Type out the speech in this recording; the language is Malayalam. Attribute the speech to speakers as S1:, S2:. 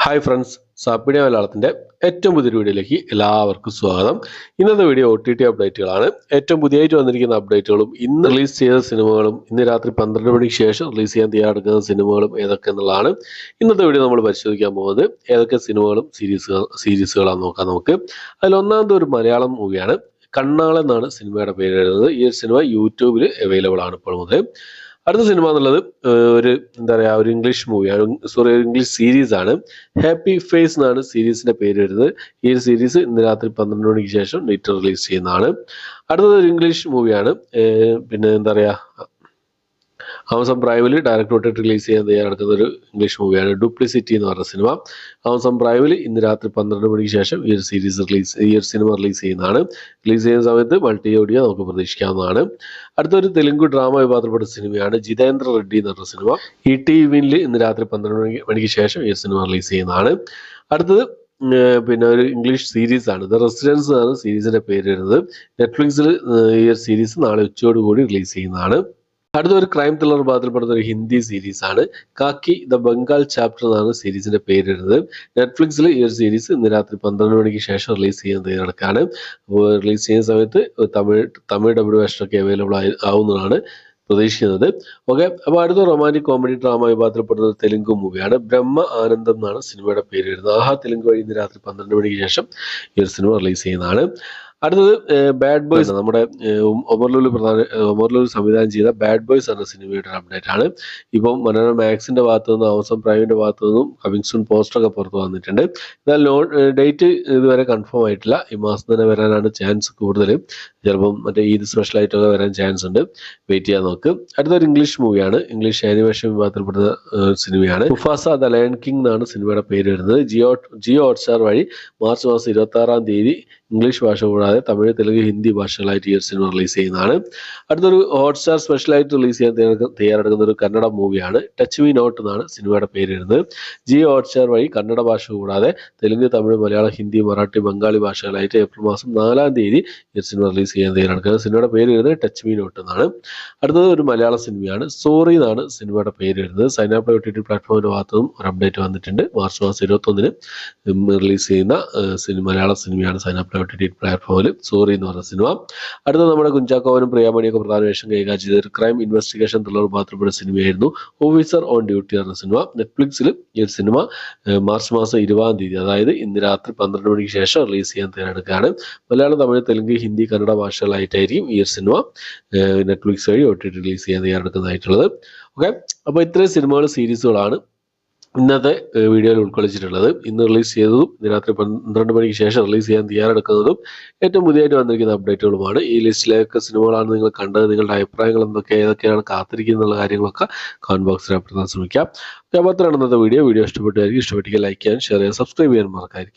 S1: ഹായ് ഫ്രണ്ട്സ്, സാപ്പിഡിയ മലയാളത്തിൻ്റെ ഏറ്റവും പുതിയൊരു വീഡിയോയിലേക്ക് എല്ലാവർക്കും സ്വാഗതം. ഇന്നത്തെ വീഡിയോ OTT അപ്ഡേറ്റുകളാണ്. ഏറ്റവും പുതിയതായിട്ട് വന്നിരിക്കുന്ന അപ്ഡേറ്റുകളും ഇന്ന് റിലീസ് ചെയ്ത സിനിമകളും ഇന്ന് രാത്രി 12 മണിക്ക് ശേഷം റിലീസ് ചെയ്യാൻ തയ്യാറെടുക്കുന്ന സിനിമകളും ഏതൊക്കെ എന്നുള്ളതാണ് ഇന്നത്തെ വീഡിയോ നമ്മൾ പരിശോധിക്കാൻ പോകുന്നത്. ഏതൊക്കെ സിനിമകളും സീരീസുകളാണെന്ന് നോക്കാം നമുക്ക്. അതിലൊന്നാമത്തെ ഒരു മലയാളം മൂവിയാണ്. കണ്ണാളൻ എന്നാണ് സിനിമയുടെ പേര് എഴുതുന്നത്. ഈ സിനിമ യൂട്യൂബിൽ അവൈലബിൾ ആണ് ഇപ്പോൾ മുതൽ. അടുത്ത സിനിമ എന്നുള്ളത് ഒരു ഒരു ഇംഗ്ലീഷ് മൂവിയാണ്, ഒരു ഇംഗ്ലീഷ് സീരീസ് ആണ്. ഹാപ്പി ഫേസ് എന്നാണ് സീരീസിന്റെ പേര് വരുന്നത്. ഈ ഒരു സീരീസ് ഇന്ന് രാത്രി 12 മണിക്ക് ശേഷം നെറ്റ് റിലീസ് ചെയ്യുന്നതാണ്. അടുത്തത് ഒരു ഇംഗ്ലീഷ് മൂവിയാണ്. ആമസോൺ പ്രൈമിൽ ഡയറക്റ്റ് റിലീസ് ചെയ്യാൻ തയ്യാറെടുക്കുന്ന ഒരു ഇംഗ്ലീഷ് മൂവിയാണ് ഡ്യൂപ്ലിസിറ്റി എന്ന് പറഞ്ഞ സിനിമ. ആമസോൺ പ്രൈമിൽ ഇന്ന് രാത്രി 12 മണിക്ക് ശേഷം ഈ ഒരു സിനിമ റിലീസ് ചെയ്യുന്നതാണ്. റിലീസ് ചെയ്യുന്ന സമയത്ത് മൾട്ടി ഓഡിയോ നമുക്ക് പ്രതീക്ഷിക്കാവുന്നതാണ്. അടുത്തൊരു തെലുങ്ക് ഡ്രാമ വിഭാഗത്തിൽപ്പെട്ട സിനിമയാണ് ജിതേന്ദ്ര റെഡ്ഡി എന്ന് പറഞ്ഞ സിനിമ. ETV ഇന്ന് രാത്രി 12 മണിക്ക് ശേഷം ഈ സിനിമ റിലീസ് ചെയ്യുന്നതാണ്. അടുത്തത് ഒരു ഇംഗ്ലീഷ് സീരീസ് ആണ്. ദ റെസിഡൻസ് ആണ് സീരീസിന്റെ പേര് വരുന്നത്. നെറ്റ്ഫ്ലിക്സിൽ ഈ ഒരു സീരീസ് നാളെ ഉച്ചയോടുകൂടി റിലീസ് ചെയ്യുന്നതാണ്. അടുത്തൊരു ക്രൈം ത്രില്ലർ വിഭാഗത്തിൽപ്പെടുന്ന ഒരു ഹിന്ദി സീരീസ് ആണ് കാക്കി ദ ബംഗാൾ ചാപ്റ്റർ എന്നാണ് സീരീസിന്റെ പേര് വരുന്നത്. നെറ്റ്ഫ്ലിക്സിൽ ഈ ഒരു സീരീസ് ഇന്ന് രാത്രി 12 മണിക്ക് ശേഷം റിലീസ് ചെയ്യാൻ തയ്യാറെടുക്കാണ്. അപ്പോൾ റിലീസ് ചെയ്യുന്ന സമയത്ത് തമിഴ് ഡബ്ല്യു വേർഷനൊക്കെ അവൈലബിൾ ആവുന്നതാണ് പ്രതീക്ഷിക്കുന്നത്. ഓക്കെ, അപ്പോൾ അടുത്ത റൊമാൻറ്റിക് കോമഡി ഡ്രാമ വിഭാഗത്തിൽപ്പെടുന്ന ഒരു തെലുങ്ക് മൂവിയാണ് ബ്രഹ്മ ആനന്ദം എന്നാണ് സിനിമയുടെ പേര് വരുന്നത്. ആഹാ തെലുങ്ക് വഴി ഇന്ന് രാത്രി 12 മണിക്ക് ശേഷം ഈ ഒരു സിനിമ റിലീസ് ചെയ്യുന്നതാണ്. അടുത്തത് ബാഡ് ബോയ്സ്, നമ്മുടെ ഒമർ ലുലു സംവിധാനം ചെയ്ത ബാഡ് ബോയ്സ് എന്ന സിനിമയുടെ അപ്ഡേറ്റ് ആണ്. ഇപ്പം മനോരമ മാക്സിന്റെ ഭാഗത്തു നിന്നും ആമസോൺ പ്രൈമിന്റെ ഭാഗത്തു നിന്നും കമ്മിങ് സൂൺ പോസ്റ്ററൊക്കെ പുറത്ത് വന്നിട്ടുണ്ട്. എന്നാൽ ഡേറ്റ് ഇതുവരെ കൺഫേം ആയിട്ടില്ല. ഈ മാസം തന്നെ വരാനാണ് ചാൻസ് കൂടുതൽ. ചിലപ്പം മറ്റേ ഈദ് സ്പെഷ്യലായിട്ടൊക്കെ വരാൻ ചാൻസ് ഉണ്ട്. വെയിറ്റ് ചെയ്യാൻ നോക്ക്. അടുത്തൊരു ഇംഗ്ലീഷ് മൂവിയാണ്. ഇംഗ്ലീഷ് ആനിമേഷൻ വിഭാഗത്തിൽപ്പെടുന്ന സിനിമയാണ് മുഫാസ ദ ലയൺ കിങ് എന്നാണ് സിനിമയുടെ പേര് വരുന്നത്. ജിയോ ഹോട്ട്സ്റ്റാർ വഴി മാർച്ച് മാസം 26-ാം തീയതി ഇംഗ്ലീഷ് ഭാഷ കൂടാതെ തമിഴ്, തെലുങ്ക്, ഹിന്ദി ഭാഷകളായിട്ട് ഈ ഒരു സിനിമ റിലീസ് ചെയ്യുന്നതാണ്. അടുത്തൊരു ഹോട്ട്സ്റ്റാർ സ്പെഷ്യലായിട്ട് റിലീസ് ചെയ്യാൻ തയ്യാറെടുക്കുന്ന ഒരു കന്നഡ മൂവിയാണ് ടച്ച് മീ നോട്ട് എന്നാണ് സിനിമയുടെ പേര് വരുന്നത്. ജിയോ ഹോട്ട്സ്റ്റാർ വഴി കന്നഡ ഭാഷ കൂടാതെ തെലുങ്ക്, തമിഴ്, മലയാളം, ഹിന്ദി, മറാഠി, ബംഗാളി ഭാഷകളായിട്ട് ഏപ്രിൽ മാസം 4-ാം തീയതി ഈ സിനിമ റിലീസ് ചെയ്യാൻ തയ്യാറെടുക്കുന്നത്. സിനിമയുടെ പേര് വരുന്നത് ടച്ച് മീ നോട്ട് എന്നാണ്. അടുത്തത് ഒരു മലയാള സിനിമയാണ് സോറി എന്നാണ് സിനിമയുടെ പേര് വരുന്നത്. സൈനാപ്ലേ OTT പ്ലാറ്റ്ഫോമിന്റെ ഭാഗത്തുനിന്നും ഒരു അപ്ഡേറ്റ് വന്നിട്ടുണ്ട്. മാർച്ച് മാസം 21-ന് റിലീസ് ചെയ്യുന്ന മലയാള സിനിമയാണ് സൈനാപ്ലേ OTT പ്ലാറ്റ്ഫോമിൽ സോറി എന്ന് പറഞ്ഞ സിനിമ. അടുത്ത നമ്മുടെ കുഞ്ചാക്കോവനും പ്രിയാമണിയൊക്കെ പ്രധാന വേഷം കൈകാര്യം ചെയ്ത ഒരു ക്രൈം ഇൻവെസ്റ്റിഗേഷൻ ത്രില്ലർ വിഭാഗത്തിൽപ്പെട്ട സിനിമയായിരുന്നു ഓഫീസർ ഓൺ ഡ്യൂട്ടി എന്ന സിനിമ. നെറ്റ്ഫ്ലിക്സിൽ ഈ ഒരു സിനിമ മാർച്ച് മാസം 20-ാം തീയതി, അതായത് ഇന്ന് രാത്രി 12 മണിക്ക് ശേഷം റിലീസ് ചെയ്യാൻ തയ്യാറെടുക്കുകയാണ്. മലയാളം, തമിഴ്, തെലുങ്ക്, ഹിന്ദി, കന്നഡ ഭാഷകളായിട്ടായിരിക്കും ഈ ഒരു സിനിമ നെറ്റ്ഫ്ലിക്സ് വഴി OTT റിലീസ് ചെയ്യാൻ തയ്യാറെടുക്കുന്നതായിട്ടുള്ളത്. ഓക്കെ, അപ്പോൾ ഇത്രയും സിനിമകൾ സീരീസുകളാണ് ഇന്നത്തെ വീഡിയോയിൽ ഉൾക്കൊള്ളിച്ചിട്ടുള്ളത്. ഇന്ന് റിലീസ് ചെയ്തതും ഇന്ന് രാത്രി 12 മണിക്ക് ശേഷം റിലീസ് ചെയ്യാൻ തയ്യാറെടുക്കുന്നതും ഏറ്റവും പുതിയതായിട്ട് വന്നിരിക്കുന്ന അപ്ഡേറ്റുകളുമാണ്. ഈ ലിസ്റ്റിലേക്ക് സിനിമകളാണ് നിങ്ങൾ കണ്ടത്. നിങ്ങളുടെ അഭിപ്രായങ്ങൾ ഏതൊക്കെയാണ് കാത്തിരിക്കുന്ന കാര്യങ്ങളൊക്കെ കമന്റ് ബോക്സിൽ അപ്പെടുത്താൻ ശ്രമിക്കാം. അപ്പോൾ അത്രയാണ് ഇന്നത്തെ വീഡിയോ ഇഷ്ടപ്പെട്ടായിരിക്കും. ഇഷ്ടപ്പെട്ടെങ്കിൽ ലൈക്ക് ചെയ്യാൻ, ഷെയർ ചെയ്യാൻ, സബ്സ്ക്രൈബ് ചെയ്യാൻ മറക്കാതിരിക്കുക.